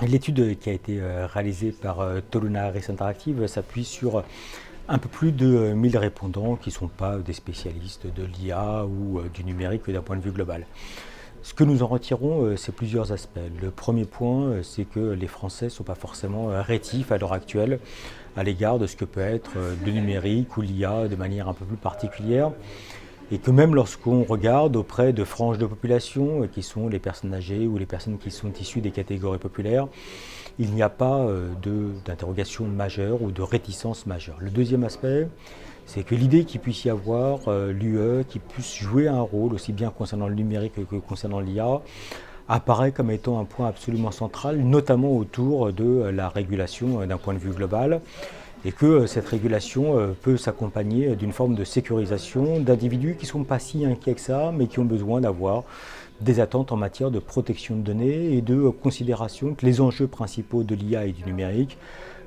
L'étude qui a été réalisée par Toluna Harris Interactive s'appuie sur un peu plus de 1000 répondants qui ne sont pas des spécialistes de l'IA ou du numérique d'un point de vue global. Ce que nous en retirons, c'est plusieurs aspects. Le premier point, c'est que les Français ne sont pas forcément rétifs à l'heure actuelle à l'égard de ce que peut être le numérique ou l'IA de manière un peu plus particulière. Et que même lorsqu'on regarde auprès de franges de population, qui sont les personnes âgées ou les personnes qui sont issues des catégories populaires, il n'y a pas d'interrogation majeure ou de réticence majeure. Le deuxième aspect, c'est que l'idée qu'il puisse y avoir l'UE, qui puisse jouer un rôle aussi bien concernant le numérique que concernant l'IA, apparaît comme étant un point absolument central, notamment autour de la régulation d'un point de vue global, et que cette régulation peut s'accompagner d'une forme de sécurisation d'individus qui ne sont pas si inquiets que ça, mais qui ont besoin d'avoir des attentes en matière de protection de données et de considération que les enjeux principaux de l'IA et du numérique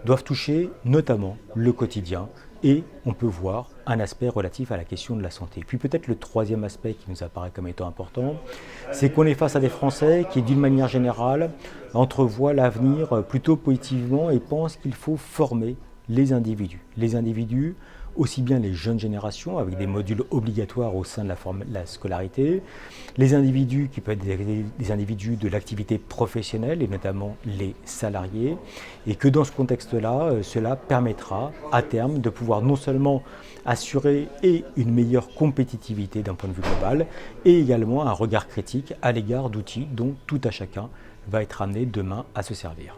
doivent toucher notamment le quotidien, et on peut voir un aspect relatif à la question de la santé. Puis peut-être le troisième aspect qui nous apparaît comme étant important, c'est qu'on est face à des Français qui, d'une manière générale, entrevoient l'avenir plutôt positivement et pensent qu'il faut former les individus. Les individus, aussi bien les jeunes générations, avec des modules obligatoires au sein de la scolarité, les individus qui peuvent être des individus de l'activité professionnelle, et notamment les salariés, et que dans ce contexte-là, cela permettra à terme de pouvoir non seulement assurer une meilleure compétitivité d'un point de vue global, et également un regard critique à l'égard d'outils dont tout à chacun va être amené demain à se servir.